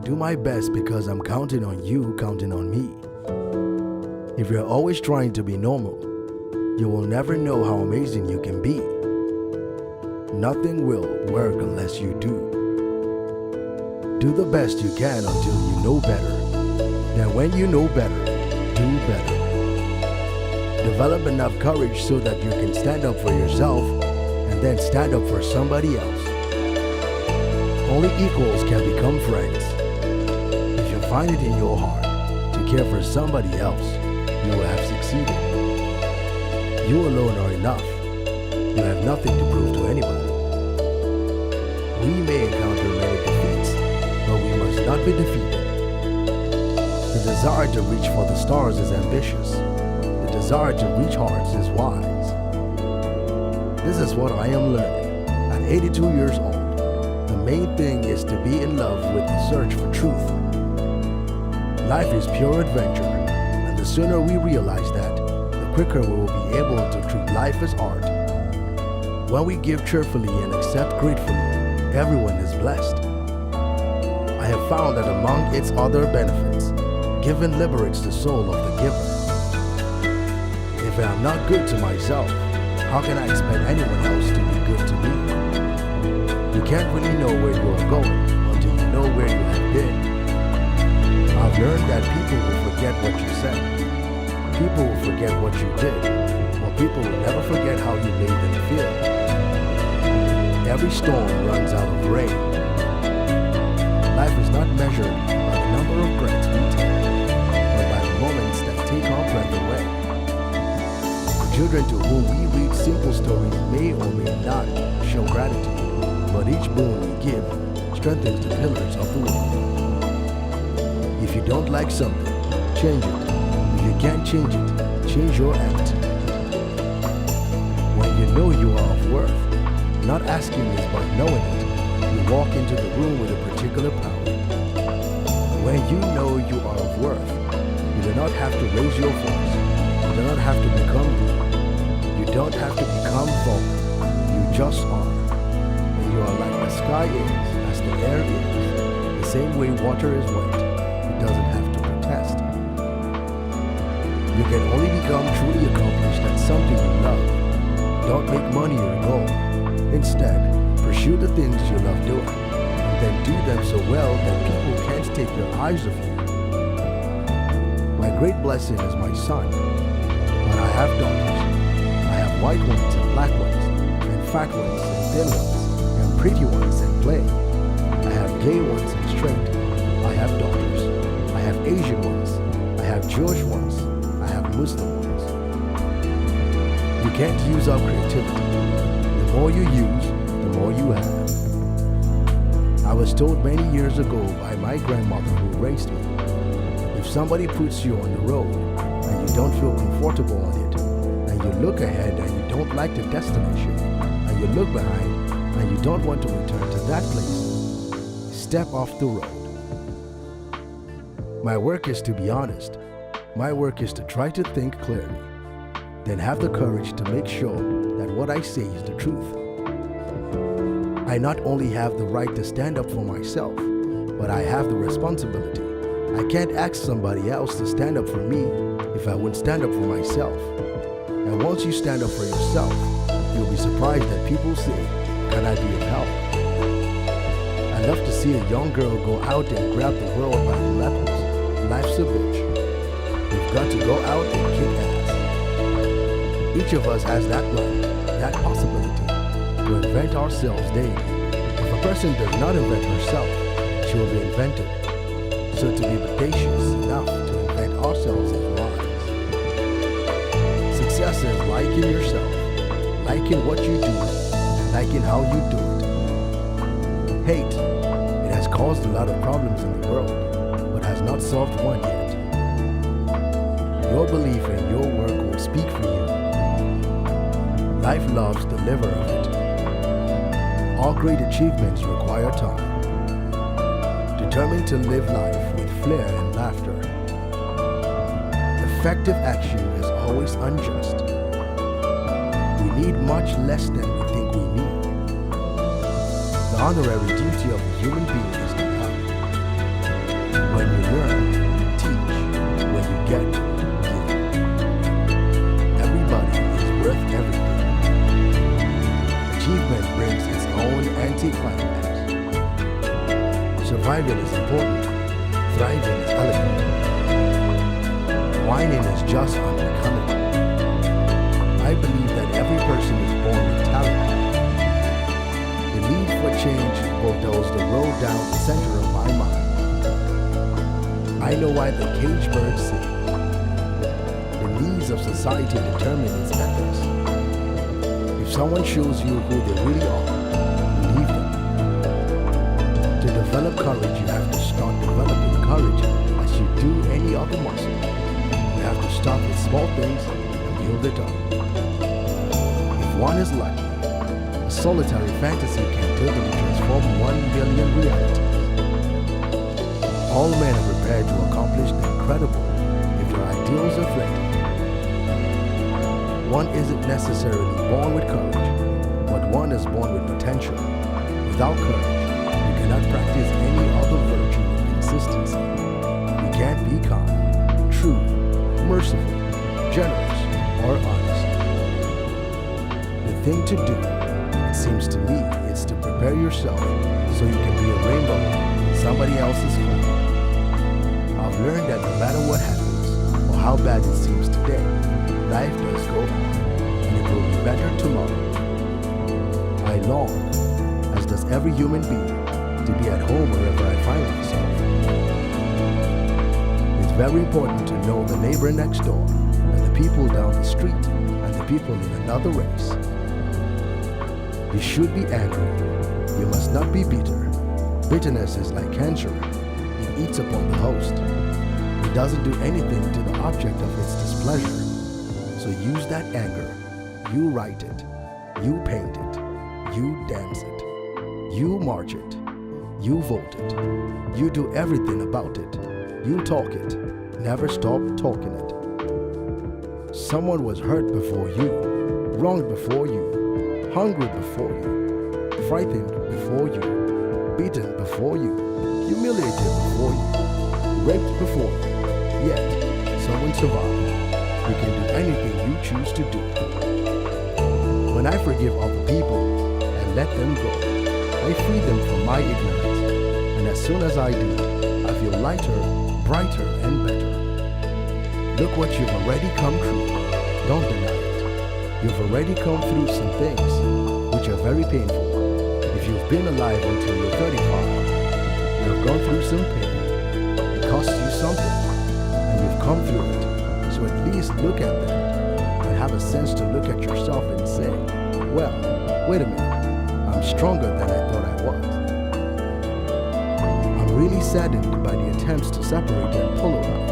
do my best because I'm counting on you, counting on me. If you're always trying to be normal, you will never know how amazing you can be. Nothing will work unless you do. Do the best you can until you know better. Then when you know better, do better. Develop enough courage so that you can stand up for yourself and then stand up for somebody else. Only equals can become friends. If you find it in your heart to care for somebody else, you will have succeeded. You alone are enough. You have nothing to prove to anybody. We may encounter many defeats, but we must not be defeated. The desire to reach for the stars is ambitious. The desire to reach hearts is wise. This is what I am learning. At 82 years old, the main thing is to be in love with the search for truth. Life is pure adventure, and the sooner we realize that, the quicker we will be able to treat life as art. When we give cheerfully and accept gratefully, everyone is blessed. I have found that among its other benefits, giving liberates the soul of the giver. If I am not good to myself, how can I expect anyone else to be good to me? You can't really know where you are going until you know where you have been. I've learned that people will forget what you said. People will forget what you did, but people will never forget how you made them feel. Every storm runs out of rain. Life is not measured by the number of breaths we take, but by the moments that take our breath away. The children to whom we read simple stories may or may not show gratitude, but each boon we give strengthens the pillars of the world. If you don't like something, change it. If you can't change it, change your attitude. When you know you are of worth, not asking is but knowing it, you walk into the room with a particular power. When you know you are of worth, you do not have to raise your voice. You do not have to become rude. You don't have to become vulgar. You just are. And you are like the sky is, as the air is. The same way water is wet, it doesn't have to protest. You can only become truly accomplished at something you love. Don't make money your goal. Instead, pursue the things you love doing, and then do them so well that people can't take their eyes off you. My great blessing is my son, but I have daughters. I have white ones and black ones, and fat ones and thin ones, and pretty ones and plain. I have gay ones and straight. I have daughters. I have Asian ones. I have Jewish ones. I have Muslim ones. You can't use up creativity. The more you use, the more you have. I was told many years ago by my grandmother who raised me, if somebody puts you on the road and you don't feel comfortable on it, and you look ahead and you don't like the destination, and you look behind and you don't want to return to that place, step off the road. My work is to be honest. My work is to try to think clearly, then have the courage to make sure that what I say is the truth. I not only have the right to stand up for myself, but I have the responsibility. I can't ask somebody else to stand up for me if I wouldn't stand up for myself. And once you stand up for yourself, you'll be surprised that people say, "Can I be of help?" I love to see a young girl go out and grab the world by the lapels. Life's a bitch. We've got to go out and kick ass. Each of us has that right, that possibility, to invent ourselves daily. If a person does not invent herself, she will be invented. So to be audacious enough to invent ourselves is wise. Success is liking yourself, liking what you do, and liking how you do it. Hate, it has caused a lot of problems in the world, but has not solved one yet. Your belief in your work will speak for you. Life loves the liver of it. All great achievements require time. Determined to live life with flair and laughter. Effective action is always unjust. We need much less than we think we need. The honorary duty of a human being is to help. Surviving is important. Thriving is elegant. Whining is just unbecoming. I believe that every person is born with talent. The need for change bulldoze the road down the center of my mind. I know why the caged birds sing. The needs of society determine its ethics. If someone shows you who they really are, believe them. To develop courage, you have to start developing courage as you do any other muscle. You have to start with small things and build it up. If one is lucky, a solitary fantasy can totally transform 1 billion realities. All men are prepared to accomplish the incredible if their ideals are fleeting. One isn't necessarily born with courage, but one is born with potential. Without courage, you cannot practice any other virtue with consistency. You can't be kind, true, merciful, generous, or honest. The thing to do, it seems to me, is to prepare yourself so you can be a rainbow in somebody else's home. I've learned that no matter what happens or how bad it seems today, life does go on and it will be better tomorrow. I long, as does every human being, to be at home wherever I find myself. It's very important to know the neighbor next door and the people down the street and the people in another race. You should be angry. You must not be bitter. Bitterness is like cancer. It eats upon the host. It doesn't do anything to the object of its displeasure. So use that anger. You write it. You paint it. You dance it. You march it. You vote it. You do everything about it. You talk it. Never stop talking it. Someone was hurt before you, wronged before you, hungry before you, frightened before you, beaten before you, humiliated before you, raped before you. Yet, someone survived. You can do anything you choose to do. When I forgive other people and let them go, I free them from my ignorance. And as soon as I do, I feel lighter, brighter, and better. Look what you've already come through. Don't deny it. You've already come through some things which are very painful. If you've been alive until you're 35, you have gone through some pain. It cost you something, and you've come through it. So at least look at that and have a sense to look at yourself and say, well, wait a minute, I'm stronger than I thought I was. I'm really saddened by the attempts to separate and polarize.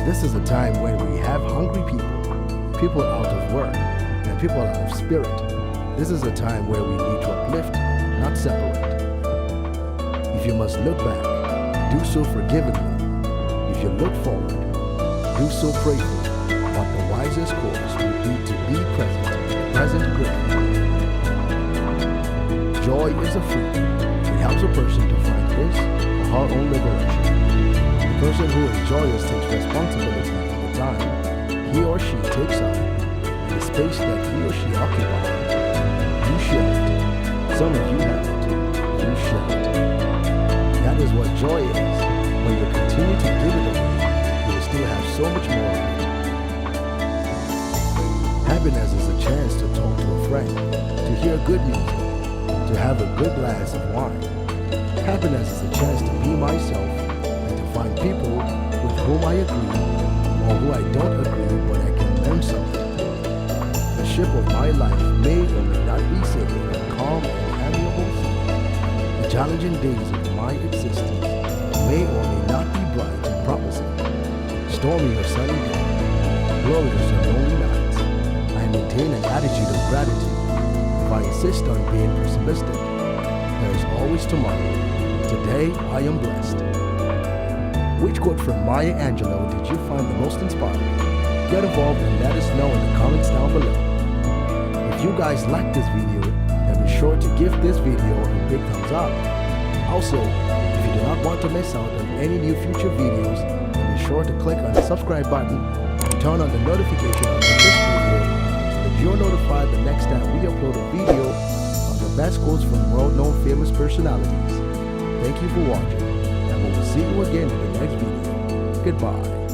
This is a time when we have hungry people out of work, and people out of spirit. This is a time where we need to uplift, not separate. If you must look back, do so forgivingly. If you look forward, do so prayerfully. But the wisest course would be to be present in the present grateful. Joy is a freedom. It helps a person to find his or her own liberation. The person who is joyous takes responsibility for the time he or she takes up and the space that he or she occupies. You share it. Some of you have it. You share it. That is what joy is. When you continue to give it away, you will still have so much more of it. Happiness is a chance to talk to a friend, to hear good music, to have a good glass of wine. Happiness is a chance to be myself and to find people with whom I agree or who I don't agree, but I can learn something. The ship of my life may or may not be sailing on calm and amiable sea. The challenging days of my existence may or may not be bright and promising. Stormy or sunny days, glorious or lonely nights. I maintain an attitude of gratitude. If I insist on being pessimistic, there is always tomorrow. Today I am blessed. Which quote from Maya Angelou did you find the most inspiring? Get involved and let us know in the comments down below. If you guys like this video, then be sure to give this video a big thumbs up. Also, if you do not want to miss out on any new future videos, then be sure to click on the subscribe button and turn on the notification on this video so that you're notified the next time we upload a video on the best quotes from world-known famous personalities. Thank you for watching, and we will see you again in the next video. Goodbye.